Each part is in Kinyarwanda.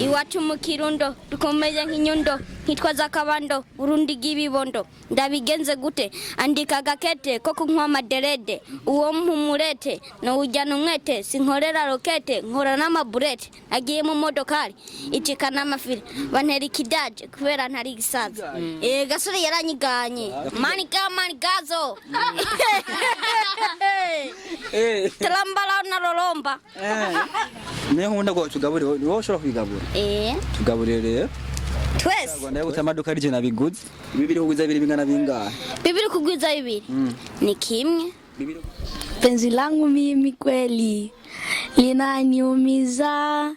Iwacu mu Kirundo dukomeye nk'inyundo hitwaza akabando urundi gibibondo ndabigenze gute andika gakete ko kunywa maderede uwo mpumurete no ujyana umwete sinkorera rokete nkora n'amaburete agiye mu modokari itikana amafiri bantera ikidaje kubera ntari gisaza gasore yaranyiganye manigazo Trambala na rolomba Niyo nkunda ko tugaburira wowe ushobora kwigabura tugaburire twese Rwanda yo gutamaduka ari je nabiguze bibiri kugwiza bibiri bingana bingahe bibiri kugwiza bibiri ni kimwe penzi langu mimi kweli linaniumiza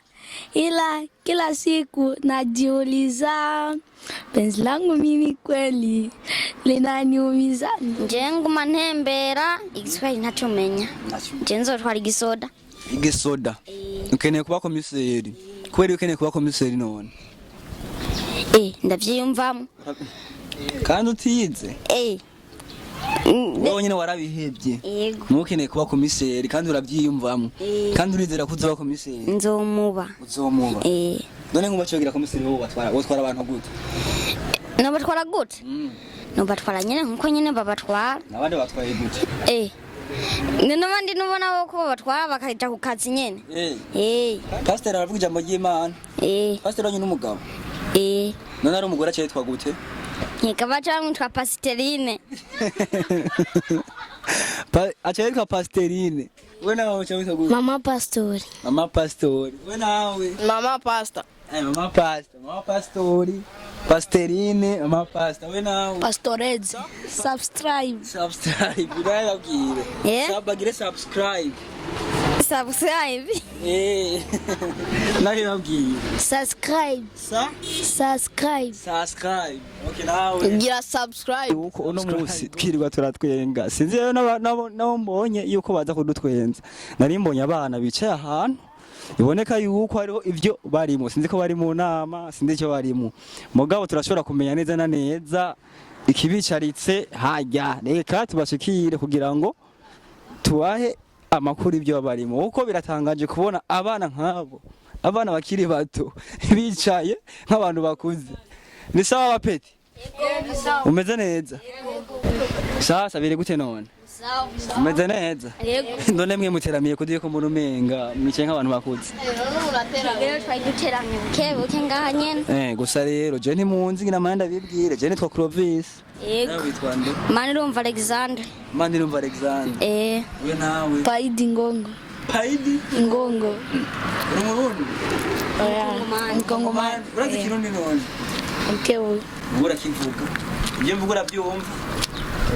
ila kila siku najiuliza penzi langu mimi kweli linaniumiza njengu manembera igiswahili ntatumenya njenzo twari gisoda igisoda ukeneye kuba komiseri kweli ukeneye kuba komiseri none ndavyiyumvamo kandi utize wowe nyine warabihebye nukeneye kuba komiseri kandi urabyiyumvamo kandi urizera ko uzoba komiseri uzomuba none ngo bacogira komiseri wowe watwara abantu gute no batwara gute no batwara nyine nkuko nyine babatwara nabandi batwaye gute n'abandi nubona ko batwara bakaja ku kazi nyene pastor aravuga ijambo ry'Imana pastor onye n'umugabo none ari umugore acitwa gute nkikaba cyangwa twa pasiterine acitwa pasiterine we nawe cyangwa gute mama pastori we nawe mama pastor mama pastori Pasterine, mama pasta, we nawe pastoreds subscribe urayabwire sabagire subscribe nawe nabwiye subscribe okay nawe gira subscribe uko uno munsi twirirwa turatwenga sinzi nabo mbonye yuko baza kudutwenza nari mbonye abana bicaye ahantu iboneka yuko hariho ivyo barimo sinzi ko bari mu nama sinzi icyo barimo mugabo turashobora kumenya neza na neza ikibicaritse hajya reka tubashikire kugira ngo tubahe amakuru ibyo barimo uko biratangaje kubona abana nk'abo abana bakiri bato bicaye nk'abantu bakuze ni sawa bapeti umeze neza sasa bire gute none umeze neza none mwe muteramiye kudiye ko mu rumenga mwicaye nk'abantu bakuze rero twaduteramye buke ngaha nyene gusa rero je ntimunzi ngina manda bibwire je nitwa Clovis nawe witwande Manirumva Alexander we nawe Paidi Ngongo uri murundi Ngongomani urazi kirundi none ukewe urakivuga ibyo mvuga urabyumva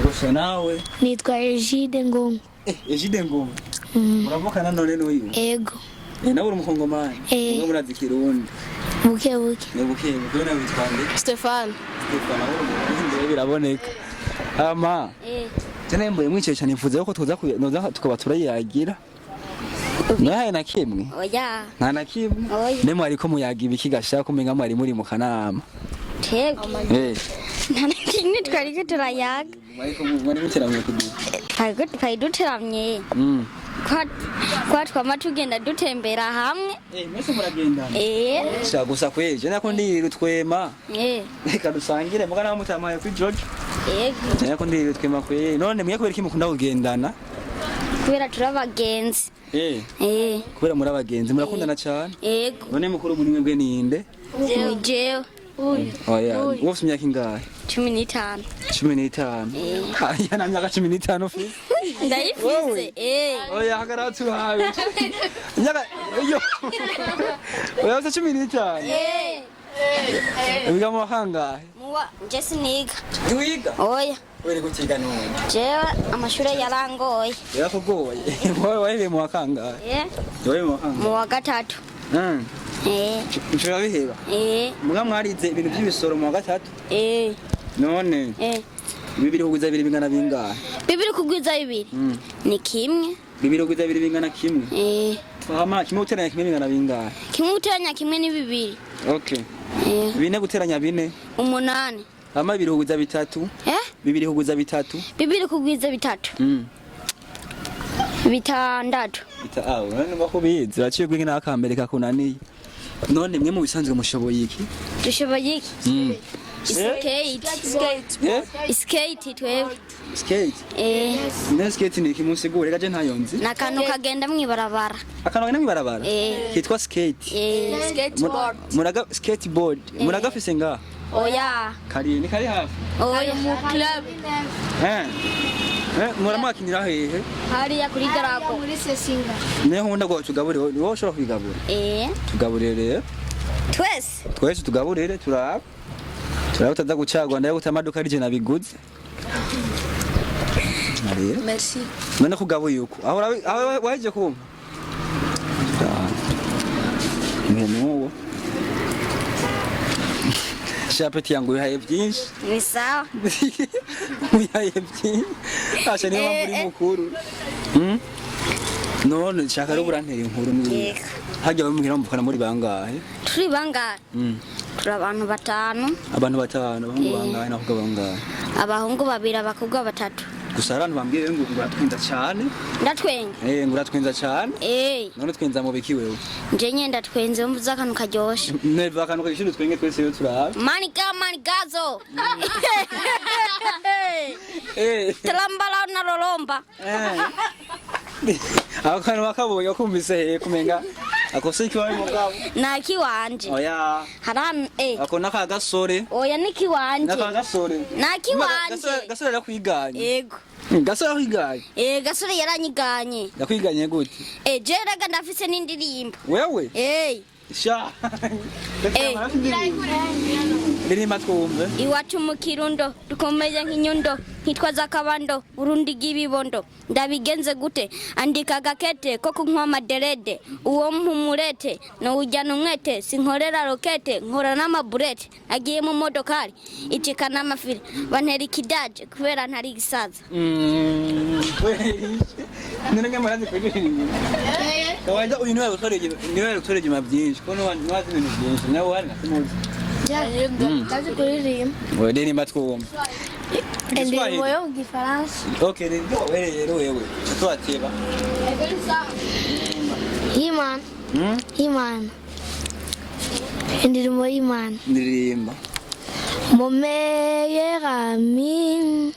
gusa nawe nitwa Egide Ngongo uravukana none n'uyu ego nawe uri umukongomani ngo murazi kirundi buke nawe witwande Stefan nawe biraboneka ama tene mboye mwicaye cyane mvuze ko tuza tukaba turayagira naye na kimwe nta na kimwe ne mwari ko muyaga ibiki gasha kumenga mwari muri mu kanama nta na kimwe twari turayaga mwari muteramye kuduka twari duteramye kwa twama tugenda dutembera hamwe mwese muragendana gusa kweje nako ndiri twema reka dusangire muga nawe mutamaye kuri George nako ndiri twema kwe none mwe kubera iki mukunda kugendana kubera turabagenzi kubera muri abagenzi murakundana cyane none mukuru muri mwebwe ninde jewe wose imyaka ingahe 15 aya na myaka 15 ufite ndayifise oya hagaratu hawe myaka yo oya 15 wiga mu kangahe je siniga wiga oya were gutiga none jewe amashure yarangoye yarakugoye wowe mu kangahe mu wa gatatu nshobora biheba mwa mwarize ibintu by'ibisoro mu wa gatatu none bibiri kugwiza bibiri bingana bingahe bibiri kugwiza bibiri ni kimwe bibiri kugwiza bibiri bingana kimwe twama kimwe guteranya kimwe bingana bingahe kimwe guteranya kimwe ni bibiri okay bine guteranya bine 8 ama bibiri kugwiza bitatu bibiri kugwiza bitatu bibiri kugwiza bitatu bitandatu none bako bizi baciye gwinga nakambere kakunaniye none mwe mu bisanzwe mushoboye iki? Dushoboye iki? Skate. Twebwe. Skate. Ne skate ni kimusigure gaje ntayonzi. Nakantu kagenda mwibarabara. Akantu kagenda mwibarabara? Kitwa skate. Skateboard. Muraga skateboard. Muragafise nga? Oya. Kari ni kari hafi. Oya mu club. Muramakinira hehe? Hariya kuri Garago. Muri Sesinga. Ne nkunda go tugaburire, ni wowe ushobora kwigabura. Tugaburire. Twese tugaburire turaba. Turaba utaza gucagwa ndaye gutamaduka ari je nabiguze. Merci. None kugabuye uko. Aho waje kumva. Meno. Shapeti yangu yahaye byinshi. Ni sawa. Yahaye byinshi. Asha ni mpamvu mukuru. None shaka rubura nteye inkuru ni. Hajya bamubwira mbukana muri bangahe? Turi bangahe? Turi abantu batanu. Abantu batanu bahungu bangahe navuga bangahe? Abahungu babiri abakobwa batatu. Gusa abantu bambwiye ngo uratwinza cyane. Ndatwenga. Ngo uratwinza cyane. None twenza mu biki wewe? Nje nyenda twenze umvuza akantu karyoshe. Neva akantu kishuru twenge twese yo turaba. Manigazo. Talambala na rolomba. Akantu wakaboye kumvise kumenga akose kiwaye mugabo. Na kiwanje. Oya. Haran akona ka gasore. Oya ni kiwanje. Na ka gasore. Na kiwanje. Gasore yakwiganye. Yego. Gasore yakwiganye. Gasore yaranyiganye. Yakwiganye gute? Jeraga ndafise n'indirimbo. Wewe? Sha. Ndirimba twumve. Iwacu mu Kirundo dukomeje nk'inyundo hitwaza akabando Burundi gibibondo ndabigenze gute andika gakete ko kunkwa maderede uwo mpumurete no ujyana umwete sinkorera rokete nkora n'amaburete agiye mu modokari itikana amafiri bantera ikidaje kubera ntari gisaza. None ngamaze kwigirira. Kawaida uyu niwe gutoreje mabyinshi ko no wazi ibintu byinshi nawe wari nasimuzi. Kazi kuririmba. Wewe ndirimba twumva. Indirimbo yo mu Gifaransa. Okay, ndio wewe. Tutwateba. Imana. Imana. Indirimbo y'Imana. Ndirimba. Mon meilleur ami,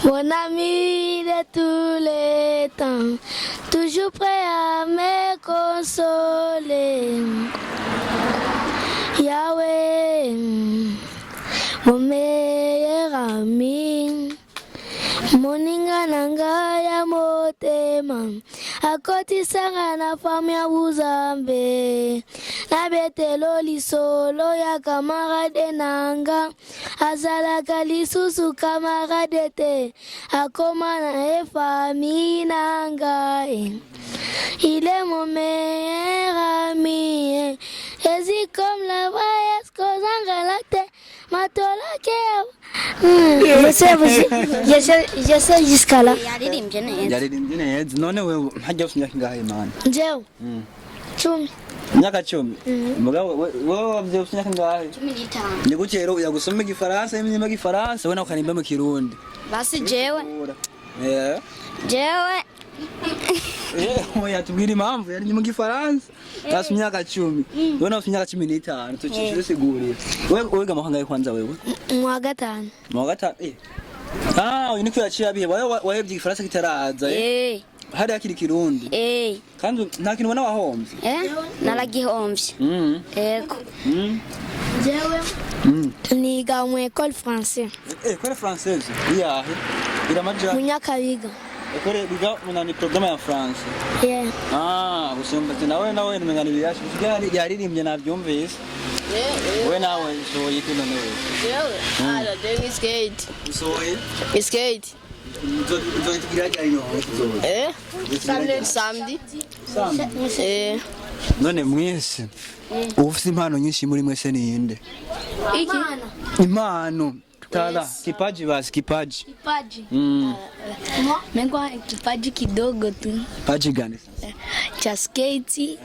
mon ami de tous les temps, toujours prêt à me consoler. Yahweh, mon meilleur ami, moninga nanga ya motema, akoti sanga na fami ya buzambe, na betelo lisolo ya kamarade nanga, azalaka lisusu kamarade te, akoma na fami nanga. Il est mon meilleur ami. Et si comme la voyage qu'on galacte, ma je sais jusqu'à là. Yaririmbye neza. None wewe hajya usinya kingahe man? Njeo. 10. Myaka 10. Mugabo wewe wavye usinya kingahe? 15. Niguke rero yagusoma igifaransa imyima gifaransa we na ukanimba mu Kirundi. Basi jewe. Jewe. Oya tubwira impamvu yari mu Gifaransa. Basi myaka 10. Wewe na myaka 15 tucishije sigurira. Wewe ga mahanga kwanza wewe? Mu wa gatanu. Mu wa gatanu. Uyu niko yaciye abihe wahebye Igifaransa kitaraza. Hari akiri Kirundi. Kandi nta kintu ubona wahombye. Naragihombye. Yego. Jewe. Niga mu école française. École française. Yahe. Iramaja. Mu Nyakabiga. Ekore biga munani programme ya France. Usumba nawe numengani yashi kigari yaririmbye navyumvise. Wewe nawe soye kuno nawe. Ala deni skate. Soye. Skate. Nzo tikiraje ayo. Samedi. None mwese. Ufite impano nyinshi muri mwese ninde? Impano. Tala, kipaji basi kipaji. Mengwa kipaji kidogo tu. Kipaji gani sasa? Cha skate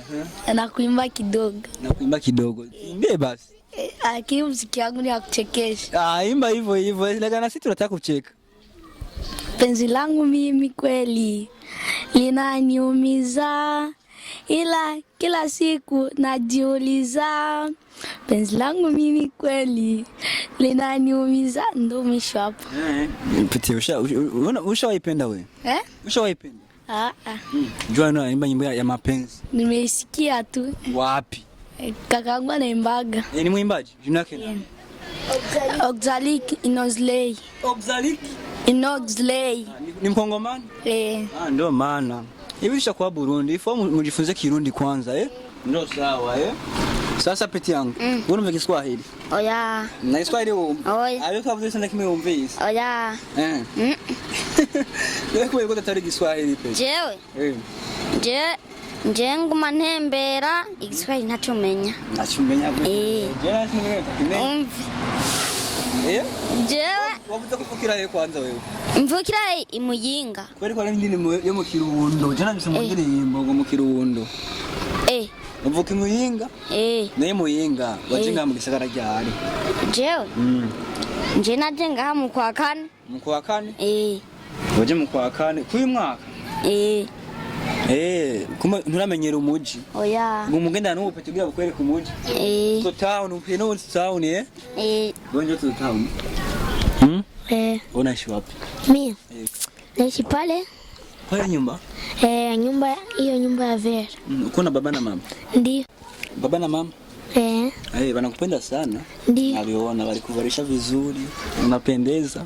na kuimba kidogo. Na kuimba kidogo. Imbie basi. Lakini muziki wangu ni wa kuchekesha. Imba hivyo. Lakini sisi tunataka kucheka. Penzi langu mimi kweli linaniumiza, ila kila siku najiuliza penzi langu mimi kweli linaniumiza, ndo mwisho hapo. Pete ushawaipenda wewe? Ushawaipenda? Jua na imba nyimbo ya mapenzi. Nimeisikia tu. Wapi? Kakaangu anaimbaga. Ni mwimbaji? Jina yake? Oxalic Inosley. Oxalic Inosley. Ni Mkongomani? Ndio maana. Hivi ushakuwa Burundi, ifo mjifunze Kirundi kwanza Ndio sawa Sasa pete yangu, unumva Kiswahili? Oya. Na Kiswahili Oya. Ayo kavuze sana kimeyumvise. Oya. Wewe kwa tatari Kiswahili pete. Jewe. Je nguma ntembera Igiswahili ntacumenya. Ntacumenya gute? Jewe ntacumenya. Jewe wavuze kuvukira he kwanza wewe? Mvukira imuyinga. Kweli kwa nini yo mu Kirundo? Jana bise mu ndirimbo ngo mu Kirundo. Uvuka imuyinga? Naye muyinga wajinga mu gisagara ryari? Jewe. Nje najenga ha mu kwa kane. Mu kwa kane? Waje mu kwa kane kuyu mwaka? Kuma nturamenyera umuji. Oya. Ngo mugenda no upete bya bukwereka umuji. To town upino on town Gonjo to town. Unaishi wapi? Mimi. Naishi pale. Pale nyumba? Nyumba hiyo nyumba ya Vera. Uko na baba na mama? Ndio. Baba na mama? Wanakupenda sana. Ndio. Aliona walikuvarisha vizuri. Unapendeza.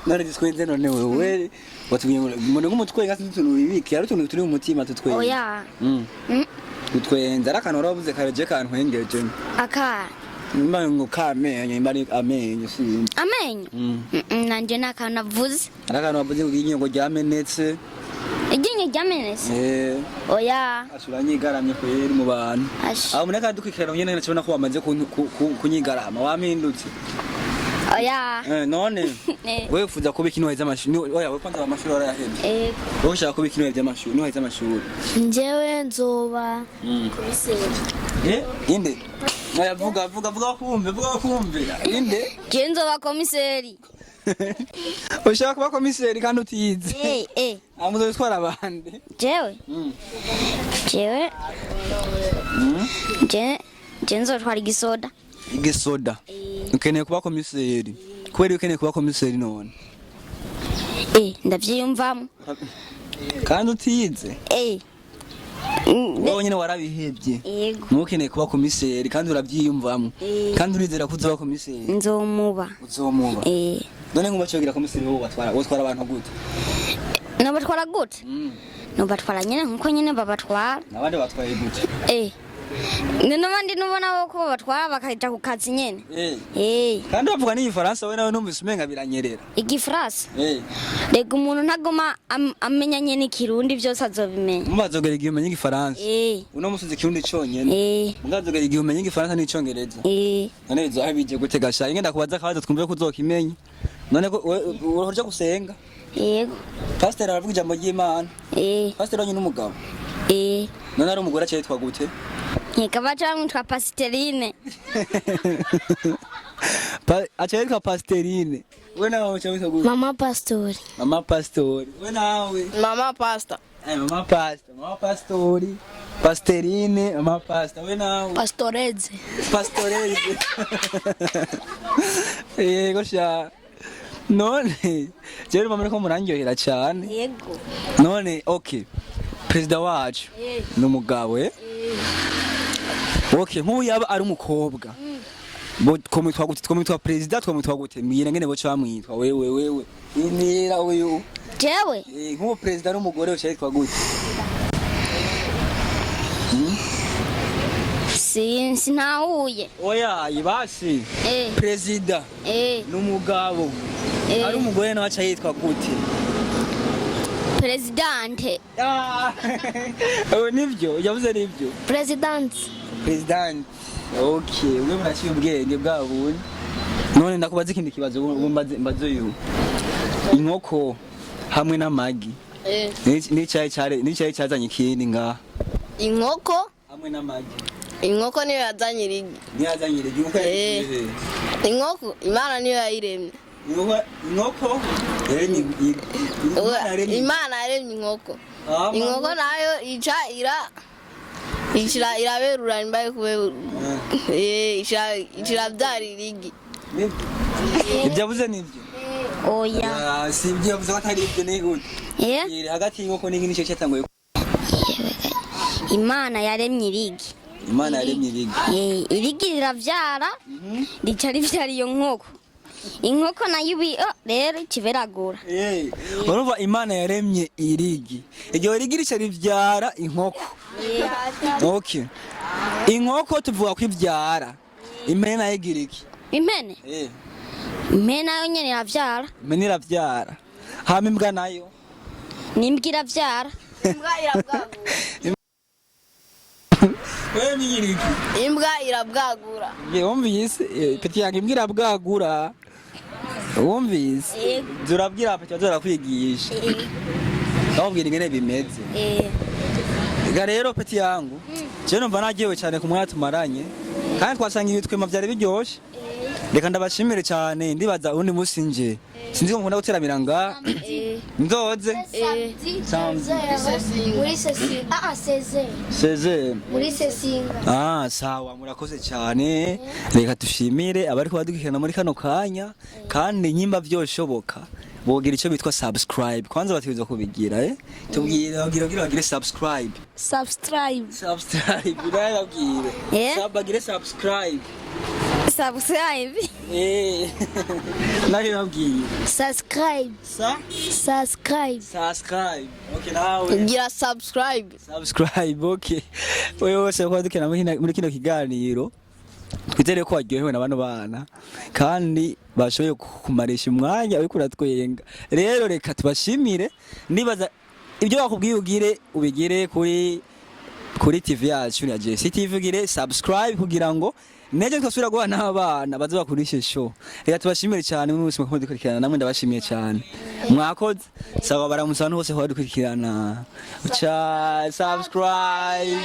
Nari diskwenze none wewe watubwiye ngo umutwe ngasi tunubibike ari tuntu turi mu mutima tutwe. Oya. Tutwenza arakano rabuze karaje kantwengeje. Aka. Mba ngo kamenye imbari amenye sinzi. Amenye? Nanje nakanavuze. Arakano bavuze ngo inyingo ryamenetse. Iginye ryamenetse? Oya. Asuranyigaramye kweri mu bantu. Aho muneka dukikira nyene nacibona ko bamaze kunyigarama wamindutse. Oya. None wewe ufuza kuba ikintu waheza amashuri oya wewe kwanza amashuri araheze wowe ushaka kuba ikintu waheza amashuri ni waheza amashuri Njewe nzoba komiseri. Inde oya vuga kumve inde Je nzoba komiseri. ushaka kuba komiseri kandi utiyize amuzo bitwara abandi Jewe Je nzotwara igisoda. Igisoda ukeneye kuba komiseri kweri ukeneye kuba komiseri none ndavyiyumvamo kandi utiyize wowe nyine warabihebye ntukeneye kuba komiseri kandi urabyiyumvamo kandi urizera ko uzoba komiseri uzomuba none nkuba cyogira komiseri wowe watwara abantu gute nobatwara gute nobatwara nyine nkuko nyine babatwara nabandi batwaye gute Nabandi nubona ko batwara bakahita ku kazi nyene. Kandi bavuga ni Igifaransa we nawe numvise umenga biranyerera. Igifaransa? Rega umuntu ntagoma amenya nyene Kirundi byose azobimenya. Mubazogera igihe umenye Igifaransa. Uno musuze Kirundi cyonyene. Mugazogera igihe umenye Igifaransa n'icyongereza. None bizoha bije gutega sha ingenda kubaza kabaza twumve ko uzokimenya. None ko urhoje gusenga? Yego. Pastor aravuga ijambo ry'Imana. Pastor onye n'umugabo. None ari umugore cyitwa gute? Nikabata mutwa Pasterine. Achaitwa Pasterine. Wewe nawe uchaitwa gute? Mama Pastori. Mama Pastori. Wewe nawe? Mama Pasta. Mama Pasta. Mama Pastori. Pasterine, Mama Pasta. Wewe nawe? Pastoreze. Pastoreze. Gosha. None. Jero mama ko murangyohera cyane. Yego. None okay. President wacu n'umugabo Okay, nk'ubu yaba ari umukobwa. Komutwa gute twamwitwa president twamwitwa gute mwira ngene bo cyamwitwa wewe. Inira uyu. Jewe? Nk'ubu president ari umugore ucyitwa gute? Sinahuye. Oya, ibasi. President. N'umugabo. Ari umugore nawe cyitwa gute? Presidente. Nibyo, yavuze nibyo. President. Okay, wewe muraciye ubwenge bwabo. None ndakubaza ikindi kibazo mbazo yu. Inkoko hamwe n'amagi. N'icyayi cyazanye ikindi nga. Inkoko hamwe n'amagi. Inkoko niyo yazanye irigi. Yazanye irigi uko yagiye. Inkoko Imana niyo yayiremye. Inkoko Imana yaremye inkoko. inkoko nayo iraberura nimba kuberura irabyara irigi. ibyo yavuze nibyo oya si ibyo yavuze ko atari ibyo ni gute hagati y'inkoko n'inka nicyo cyatanguye Imana yaremye irigi. Imana yaremye irigi. Irigi riravyara rica rivyara iyo nkoko. Inkoko nayo rero kiberagura. Urumva Imana yaremye irigi. Iryo rigi rica rivyara inkoko. Okay. Inkoko tuvuga ko ivyara. Impene nayo igira iki? Impene? Impene nayo nyene iravyara. Impene iravyara. Hama imbwa nayo? N'imbwa iravyara. Imbwa irabwagura. Imbwa irabwagura. Wumvise peti yange imbwa irabwagura. Wumvise? Zurabwira peti bazora kwigisha. Ndabwira ingene bimeze. Ega rero peti yangu je numva nagiyewe cyane ku mwanya tumaranye kandi twasanga ibitwema byari biryoshe. Reka ndabashimire cyane ndibaza undi musi nje sinzi ko nkunda guteramira nga ndoze muri sesinga sawa murakoze cyane reka dushimire abari kubadukikana muri kano kanya kandi nyimba byoshoboka bogira icyo bitwa subscribe kwanza bategerezwa kubigira tubwire bagire subscribe birababwire bagire subscribe nayo babwiye subscribe okay nawe gira subscribe okay wewe wose kwadukina muri kino kiganiro twizere ko waryohewe na bano bana kandi bashoboye kumarisha umwanya uri kuratwenga rero reka tubashimire nibaza ibyo bakubwiye ubigire kuri TV yacu ya JC TV ugire subscribe kugira ngo neje twasubira guha n'abana baza bakurishe show reka tubashimire cyane mu buzima ko dukurikirana namwe ndabashimiye cyane mwakoze sawa baramusana hose ho dukurikirana subscribe